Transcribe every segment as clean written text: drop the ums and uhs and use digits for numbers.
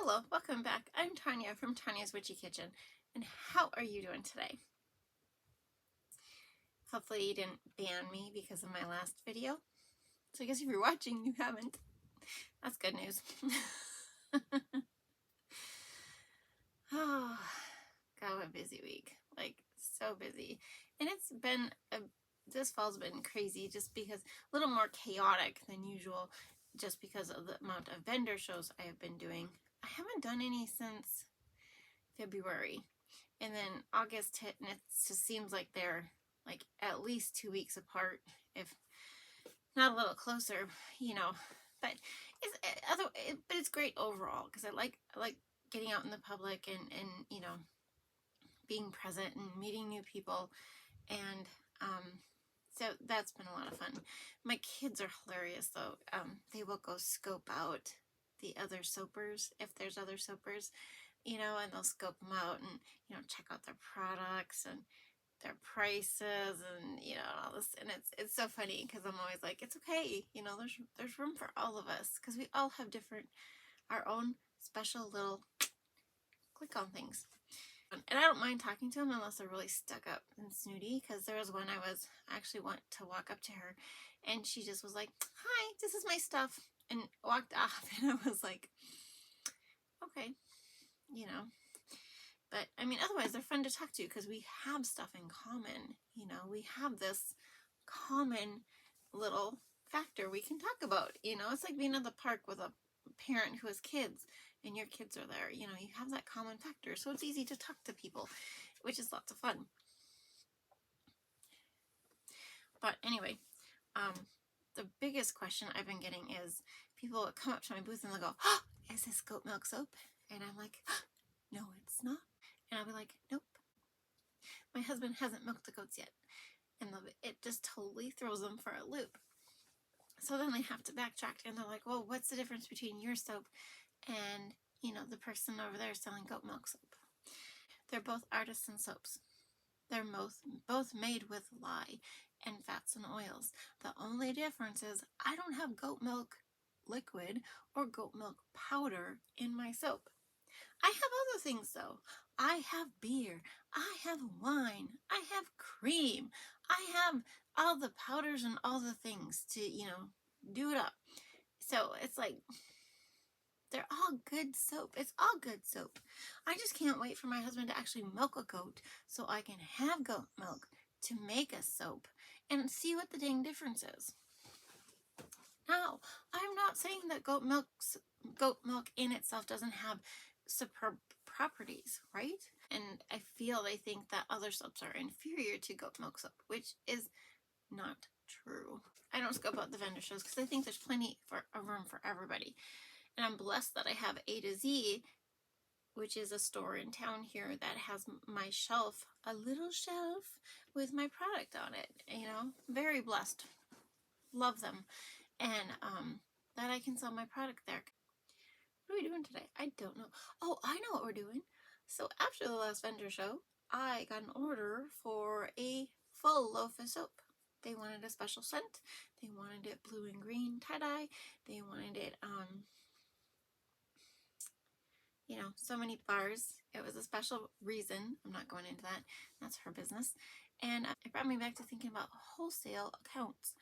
Hello, welcome back. I'm Tonya from Tonya's Witchy Kitchen, and how are you doing today? Hopefully you didn't ban me because of my last video. So I guess if you're watching, you haven't. That's good news. Oh, God, what a busy week. Like, so busy. And it's been, this fall's been crazy just because, a little more chaotic than usual, just because of the amount of vendor shows I have been doing. I haven't done any since February. And then August hit, and it just seems like they're like at least 2 weeks apart, if not a little closer, you know. But it's great overall because I like getting out in the public and you know, being present and meeting new people, and so that's been a lot of fun. My kids are hilarious though. They will go scope out the other soapers if there's other soapers, you know, and they'll scope them out and, you know, check out their products and their prices and, you know, all this. And it's so funny because I'm always like, it's okay, you know, there's room for all of us because we all have our own special little click on things. And I don't mind talking to them unless they're really stuck up and snooty, because there was one I actually want to walk up to her and she just was like, hi, this is my stuff, and walked off. And I was like, okay, you know. But I mean, otherwise they're fun to talk to because we have stuff in common. You know, we have this common little factor we can talk about. You know, it's like being at the park with a parent who has kids and your kids are there. You know, you have that common factor. So it's easy to talk to people, which is lots of fun. But anyway, the biggest question I've been getting is people come up to my booth and they'll go, oh, is this goat milk soap? And I'm like, oh, no, it's not. And I'll be like, nope. My husband hasn't milked the goats yet. And it just totally throws them for a loop. So then they have to backtrack and they're like, well, what's the difference between your soap and, you know, the person over there selling goat milk soap? They're both artisan soaps. They're both made with lye and fats and oils. The only difference is I don't have goat milk liquid or goat milk powder in my soap. I have other things though. I have beer, I have wine, I have cream, I have all the powders and all the things to, you know, do it up. So it's like, they're all good soap. It's all good soap. I just can't wait for my husband to actually milk a goat so I can have goat milk to make a soap and see what the dang difference is. Now, I'm not saying that goat milk in itself doesn't have superb properties, right? And I feel they think that other soaps are inferior to goat milk soap, which is not true. I don't scope out the vendor shows because I think there's plenty of room for everybody. And I'm blessed that I have A to Z, which is a store in town here that has my shelf, a little shelf with my product on it. You know, very blessed. Love them. And that I can sell my product there. What are we doing today? I don't know. Oh, I know what we're doing. So after the last vendor show, I got an order for a full loaf of soap. They wanted a special scent. They wanted it blue and green tie-dye. They wanted it, you know, so many bars. It was a special reason. I'm not going into that. That's her business. And it brought me back to thinking about wholesale accounts.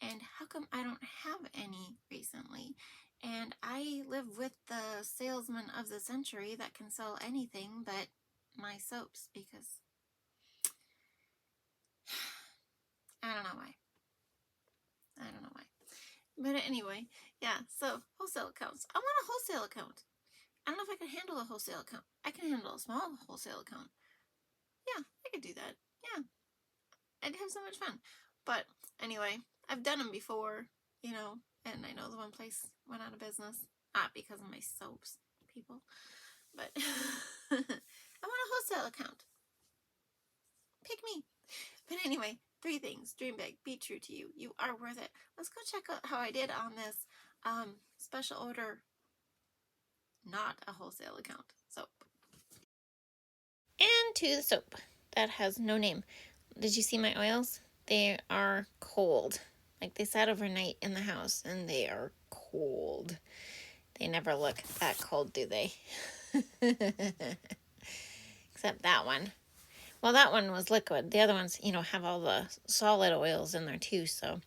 And how come I don't have any recently? And I live with the salesman of the century that can sell anything but my soaps because I don't know why. I don't know why. But anyway, yeah, so wholesale accounts. I want a wholesale account. I don't know if I can handle a wholesale account. I can handle a small wholesale account. Yeah, I could do that. Yeah, I'd have so much fun. But anyway, I've done them before, you know, and I know the one place went out of business. Not because of my soaps, people, but I want a wholesale account. Pick me. But anyway, 3 things. Dream big. Be true to you. You are worth it. Let's go check out how I did on this special order, not a wholesale account, soap. And to the soap that has no name. Did you see my oils? They are cold. Like they sat overnight in the house and they are cold. They never look that cold, do they? Except that one. Well, that one was liquid. The other ones, you know, have all the solid oils in there too. So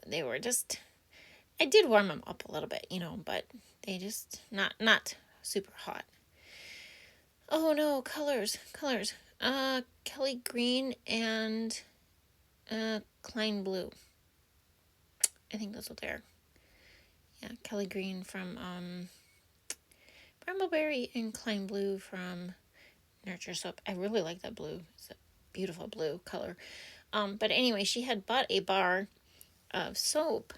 they were just, I did warm them up a little bit, you know, but they just, not super hot. Oh no, colors. Kelly green and Klein blue. I think that's what they are. Yeah, Kelly green from Brambleberry and Klein blue from Nurture Soap. I really like that blue. It's a beautiful blue color. But anyway, she had bought a bar of soap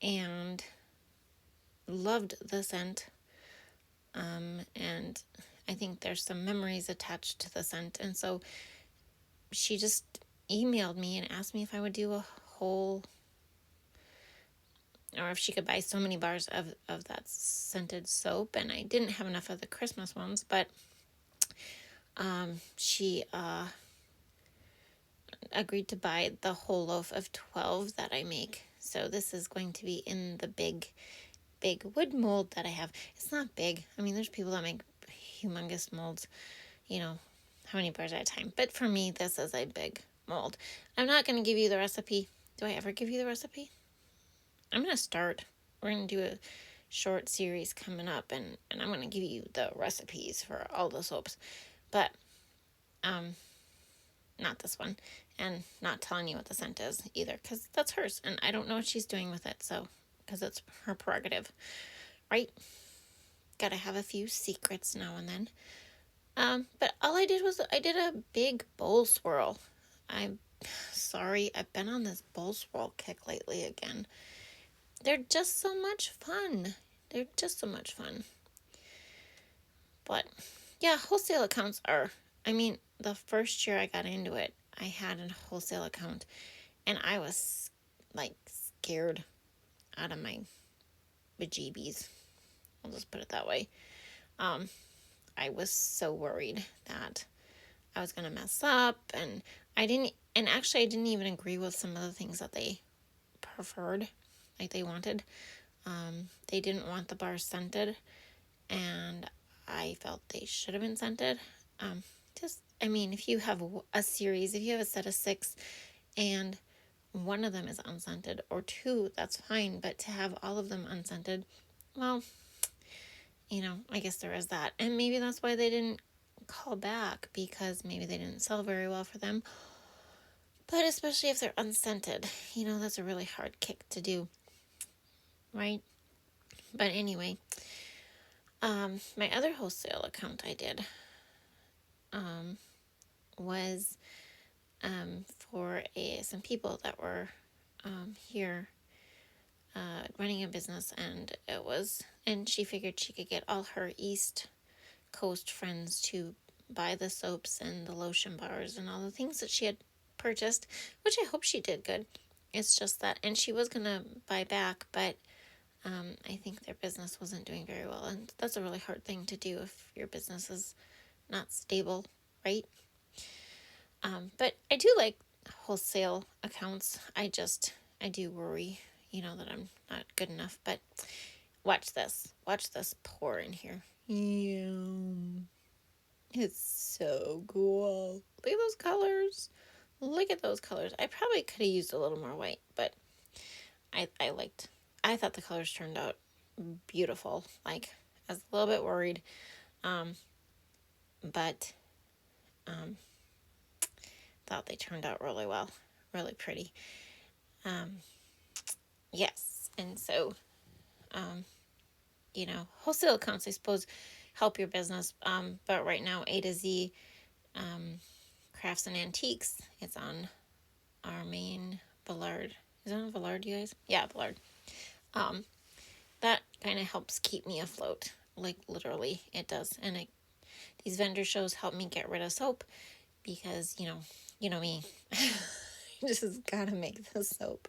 and loved the scent. And I think there's some memories attached to the scent. And so she just emailed me and asked me if I would do a whole, or if she could buy so many bars of that scented soap. And I didn't have enough of the Christmas ones, but she agreed to buy the whole loaf of 12 that I make. So this is going to be in the big wood mold that I have. It's not big. I mean, there's people that make humongous molds, you know, how many bars at a time. But for me, this is a big mold. I'm not going to give you the recipe. Do I ever give you the recipe? I'm going to start. We're going to do a short series coming up, and I'm going to give you the recipes for all the soaps. But, not this one. And not telling you what the scent is either, because that's hers. And I don't know what she's doing with it, so, because it's her prerogative. Right? Gotta have a few secrets now and then. But all I did was I did a big bowl swirl. I'm sorry, I've been on this bowl swirl kick lately again. They're just so much fun. But yeah, wholesale accounts are, I mean, the first year I got into it, I had a wholesale account and I was like scared out of my bejeebies. I'll just put it that way. I was so worried that I was going to mess up, and I didn't even agree with some of the things that they preferred, like they wanted. They didn't want the bars scented, and I felt they should have been scented. If you have a series, if you have a set of 6 and one of them is unscented, or 2, that's fine, but to have all of them unscented, well, you know, I guess there is that. And maybe that's why they didn't call back, because maybe they didn't sell very well for them. But especially if they're unscented, you know, that's a really hard kick to do, right? But anyway, my other wholesale account I did was for some people that were here running a business, and she figured she could get all her East Coast friends to buy the soaps and the lotion bars and all the things that she had purchased, which I hope she did good. It's just that, and she was gonna buy back, but I think their business wasn't doing very well, and that's a really hard thing to do if your business is not stable, right? But I do like wholesale accounts. I do worry, you know, that I'm not good enough. But watch this pour in here. Yum. It's so cool. Look at those colors. I probably could have used a little more white, but I thought the colors turned out beautiful. Like, I was a little bit worried, but thought they turned out really well, really pretty. Yes, and so, you know, wholesale accounts, I suppose, help your business. But right now, A to Z, Crafts and Antiques, it's on our main Villard. Is it on Villard, you guys? Yeah, Villard. That kind of helps keep me afloat. Like, literally, it does. And these vendor shows help me get rid of soap, because, you know me. Just gotta make the soap.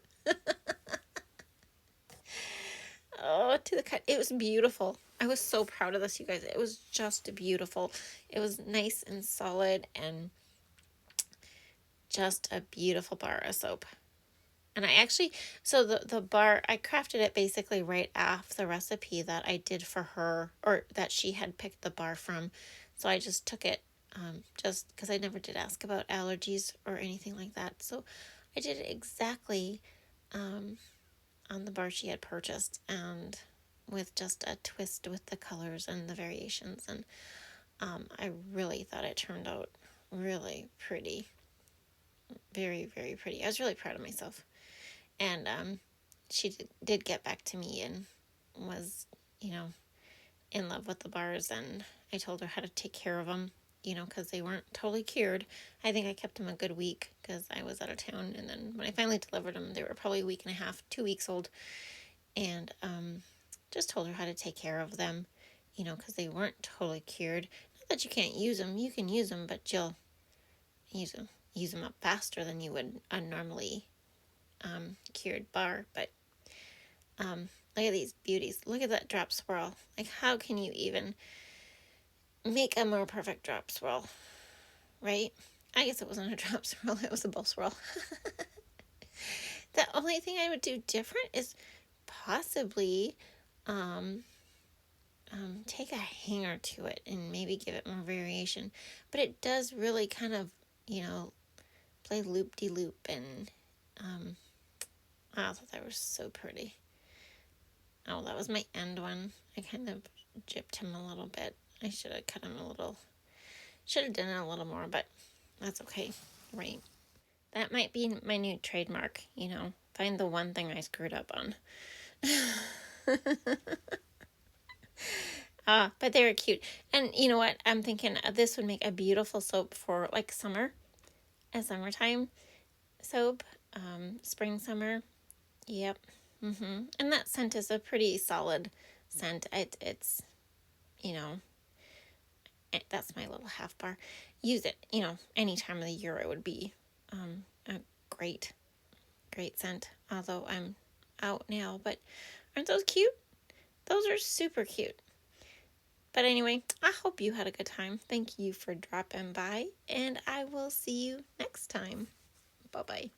Oh, to the cut. It was beautiful. I was so proud of this, you guys. It was just beautiful. It was nice and solid, and just a beautiful bar of soap. And I actually, so the bar, I crafted it basically right off the recipe that I did for her, or that she had picked the bar from. So I just took it, just because I never did ask about allergies or anything like that. So I did it exactly on the bar she had purchased, and with just a twist with the colors and the variations. And I really thought it turned out really pretty. Very, very pretty. I was really proud of myself. And she did get back to me and was, you know, in love with the bars. And I told her how to take care of them, because they weren't totally cured. I think I kept them a good week because I was out of town. And then when I finally delivered them, they were probably a week and a half, 2 weeks old. And just told her how to take care of them, because they weren't totally cured. Not that you can't use them. You can use them, but you'll use them up faster than you would a normally cured bar. But look at these beauties. Look at that drop swirl. Like, how can you even make a more perfect drop swirl, right? I guess it wasn't a drop swirl, it was a bowl swirl. The only thing I would do different is possibly take a hanger to it and maybe give it more variation. But it does really kind of, play loop-de-loop. And I thought that was so pretty. Oh, that was my end one. I kind of gypped him a little bit. I should have cut him a little. Should have done it a little more, but that's okay, right? That might be my new trademark, Find the one thing I screwed up on. But they were cute. And you know what? I'm thinking this would make a beautiful soap for like summer, a summertime soap, spring, summer. Yep. And that scent is a pretty solid scent. It's, that's my little half bar. Use it, any time of the year. It would be a great, great scent. Although I'm out now, but aren't those cute? Those are super cute. But anyway, I hope you had a good time. Thank you for dropping by, and I will see you next time. Bye-bye.